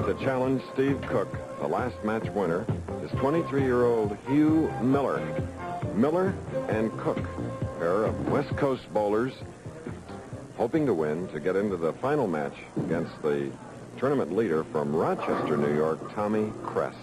To challenge Steve Cook, the last match winner, is 23-year-old Hugh Miller. Miller and Cook, pair of West Coast bowlers, hoping to win to get into the final match against the tournament leader from Rochester, New York, Tommy Kress.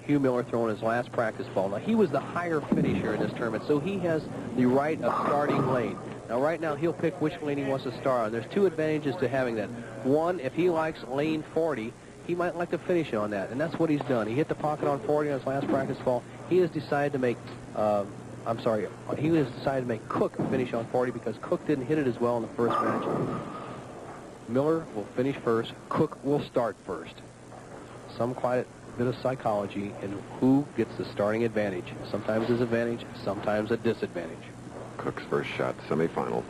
Hugh Miller throwing his last practice ball. Now, he was the higher finisher in this tournament, so he has the right of starting lane. Now, right now, he'll pick which lane he wants to start on. There's two advantages to having that. One, if he likes lane 40, he might like to finish on that, and that's what he's done. He hit the pocket on 40 on his last practice ball. He has decided to make, he has decided to make Cook finish on 40 because Cook didn't hit it as well in the first match. Miller will finish first. Cook will start first. Some quite bit of psychology in who gets the starting advantage. Sometimes there's advantage, sometimes a disadvantage. Cook's first shot, semifinal.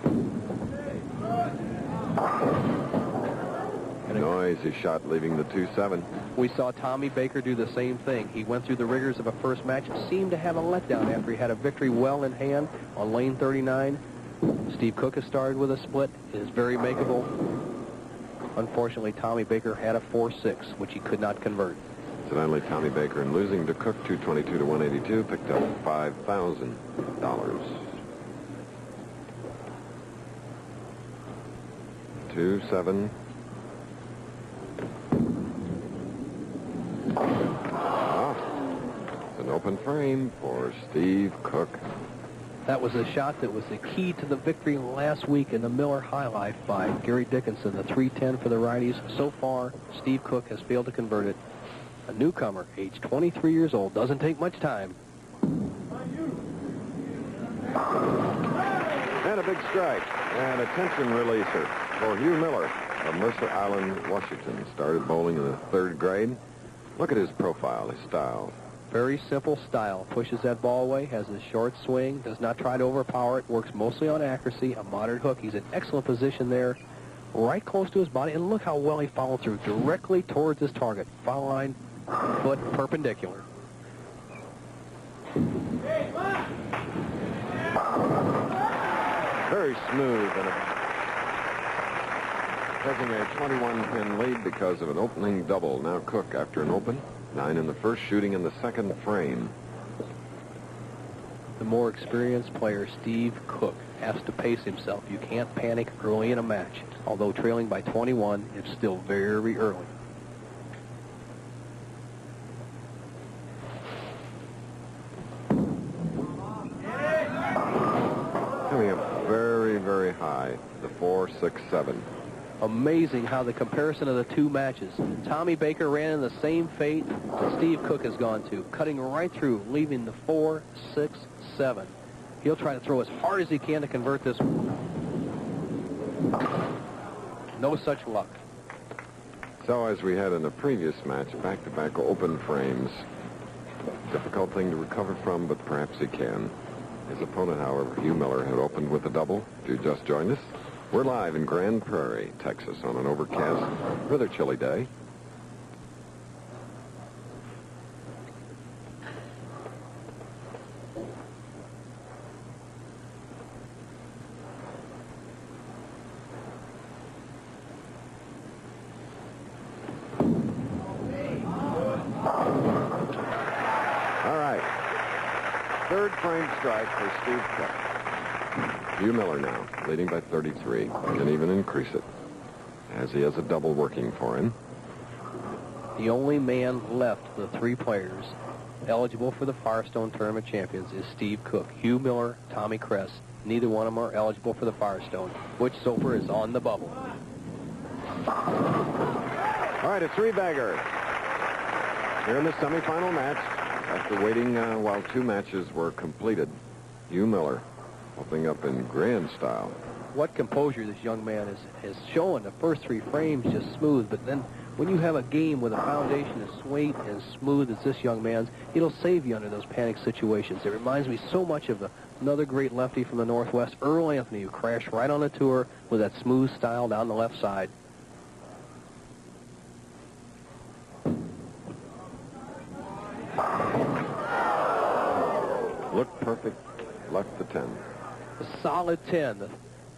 Noisy shot leaving the 2-7. We saw Tommy Baker do the same thing. He went through the rigors of a first match, seemed to have a letdown after he had a victory well in hand on lane 39. Steve Cook has started with a split. It is very makeable. Unfortunately, Tommy Baker had a 4-6, which he could not convert. Incidentally, Tommy Baker, in losing to Cook 222 to 182, picked up $5,000. 2-7. An open frame for Steve Cook. That was a shot that was the key to the victory last week in the Miller High Life by Gary Dickinson, the 310 for the righties. So far, Steve Cook has failed to convert it. A newcomer, age 23 years old, doesn't take much time. And a big strike. And a tension releaser for Hugh Miller of Mercer Island, Washington. Started bowling in the 3rd grade. Look at his profile, his style. Very simple style. Pushes that ball away, has a short swing, does not try to overpower it, works mostly on accuracy, a moderate hook. He's in excellent position there, right close to his body, and look how well he followed through, directly towards his target. Foul line, foot perpendicular. Very smooth, and taking a 21-pin lead because of an opening double. Now Cook after an open. 9 in the first, shooting in the 2nd frame. The more experienced player, Steve Cook, has to pace himself. You can't panic early in a match. Although trailing by 21, it's still very early. Coming up very high, the 4-6-7. Amazing how the comparison of the two matches. Tommy Baker ran in the same fate that Steve Cook has gone to, cutting right through, leaving the 4-6-7. He'll try to throw as hard as he can to convert this one. No such luck. So as we had in the previous match, back-to-back open frames. Difficult thing to recover from, but perhaps he can. His opponent, however, Hugh Miller, had opened with a double. If you just joined us, we're live in Grand Prairie, Texas, on an overcast, rather chilly day. All right. 3rd frame strike for Steve Cook. Hugh Miller now, leading by 33. Can even increase it, as he has a double working for him. The only man left of the 3 players eligible for the Firestone Tournament Champions is Steve Cook. Hugh Miller, Tommy Kress, neither one of them are eligible for the Firestone, which so far is on the bubble. All right, a 3-bagger here in the semifinal match. After waiting while 2 matches were completed, Hugh Miller opening up in grand style. What composure this young man has shown. The first 3 frames just smooth, but then when you have a game with a foundation as sweet and smooth as this young man's, it'll save you under those panic situations. It reminds me so much of another great lefty from the Northwest, Earl Anthony, who crashed right on the tour with that smooth style down the left side. Looked perfect, left the 10. A solid 10.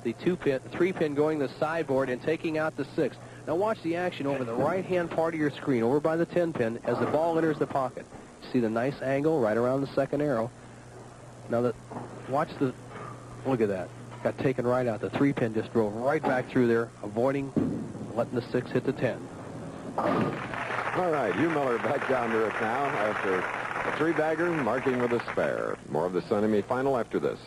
The 3-pin going to the sideboard and taking out the 6. Now watch the action over the right-hand part of your screen, over by the 10-pin, as the ball enters the pocket. See the nice angle right around the second arrow. Now, watch the... Look at that. Got taken right out. The 3-pin just drove right back through there, avoiding letting the 6 hit the 10. All right, Hugh Miller back down to it now after a 3-bagger, marking with a spare. More of the semi-final after this.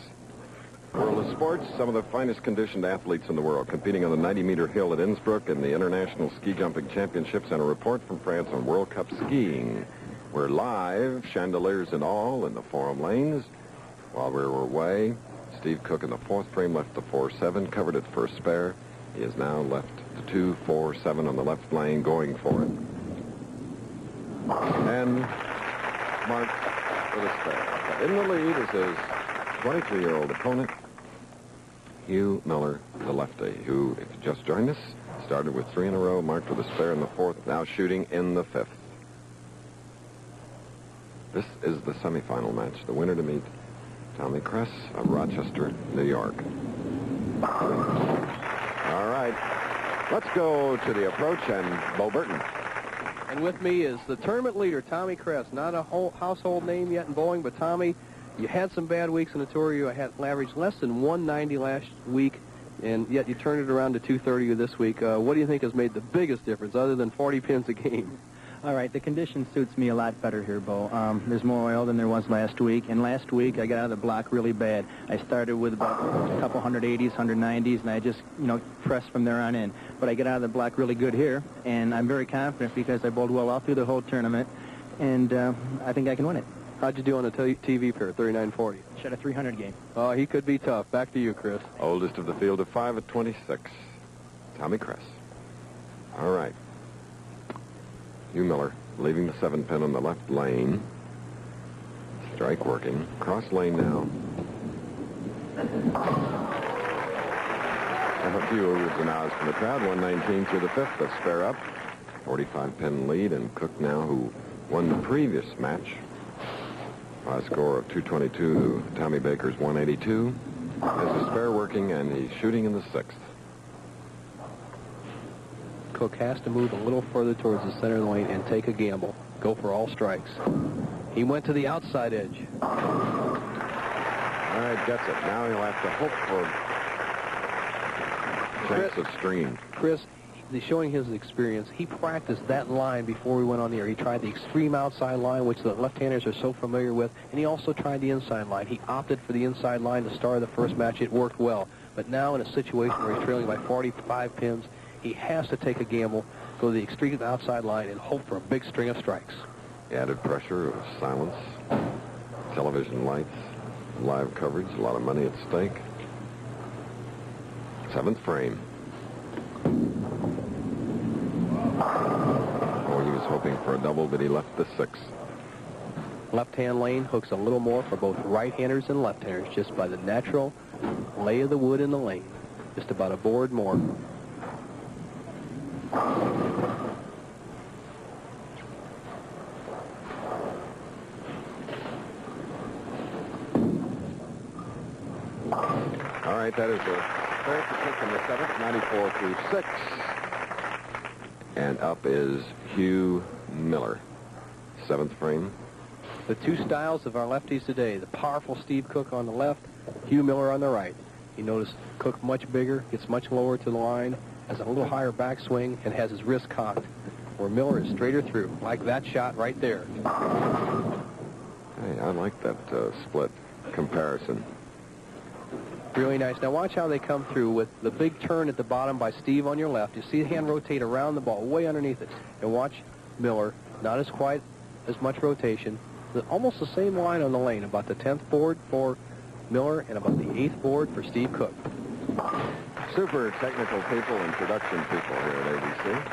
World of sports, some of the finest conditioned athletes in the world competing on the 90-meter hill at Innsbruck in the International Ski Jumping Championships, and a report from France on World Cup skiing. We're live, chandeliers and all, in the forum lanes. While we were away, Steve Cook in the 4th frame left the 4-7, covered it for a spare. He has now left the 2-4-7 on the left lane, going for it. And marked with a spare. In the lead is his 23-year-old opponent, Hugh Miller, the lefty, who, if you just joined us, started with 3 in a row, marked with a spare in the 4th, now shooting in the 5th. This is the semifinal match. The winner to meet Tommy Kress of Rochester, New York. All right. Let's go to the approach and Bo Burton. And with me is the tournament leader, Tommy Kress. Not a household name yet in bowling, but Tommy, you had some bad weeks in the tour. You had averaged less than 190 last week, and yet you turned it around to 230 this week. What do you think has made the biggest difference, other than 40 pins a game? All right, the condition suits me a lot better here, Bo. There's more oil than there was last week, and last week I got out of the block really bad. I started with about a couple 180s, 190s, and I just, pressed from there on in. But I get out of the block really good here, and I'm very confident because I bowled well all through the whole tournament, and I think I can win it. How'd you do on the TV pair, 39-40? Shot a 300 game. Oh, he could be tough. Back to you, Chris. Oldest of the field of 5 at 26. Tommy Kress. All right. Hugh Miller leaving the 7-pin on the left lane. Strike working. Cross lane now. And a few oohs and ahs from the crowd. 119 through the 5th. A spare up. 45-pin lead. And Cook now, who won the previous match by a score of 222 to Tommy Baker's 182. Has a spare working, and he's shooting in the 6th. Cook has to move a little further towards the center of the lane and take a gamble. Go for all strikes. He went to the outside edge. All right, gets it. Now he'll have to hope for a chance of stream. Chris, showing his experience, he practiced that line before we went on the air. He tried the extreme outside line, which the left-handers are so familiar with, and he also tried the inside line. He opted for the inside line to start the first match. It worked well. But now in a situation where he's trailing by 45 pins, he has to take a gamble, go to the extreme outside line, and hope for a big string of strikes. The added pressure of silence, television lights, live coverage, a lot of money at stake. 7th frame. Oh, he was hoping for a double, but he left the 6th. Left-hand lane hooks a little more for both right-handers and left-handers, just by the natural lay of the wood in the lane. Just about a board more. All right, that is a fair pick in the 7th, 94 through 6. And up is Hugh Miller. 7th frame. The two styles of our lefties today, the powerful Steve Cook on the left, Hugh Miller on the right. You notice Cook much bigger, gets much lower to the line, has a little higher backswing, and has his wrist cocked, where Miller is straighter through, like that shot right there. Hey, I like that split comparison. Really nice. Now watch how they come through with the big turn at the bottom by Steve on your left. You see the hand rotate around the ball, way underneath it. And watch Miller, not as quite as much rotation. Almost the same line on the lane, about the 10th board for Miller and about the 8th board for Steve Cook. Super technical people and production people here at ABC.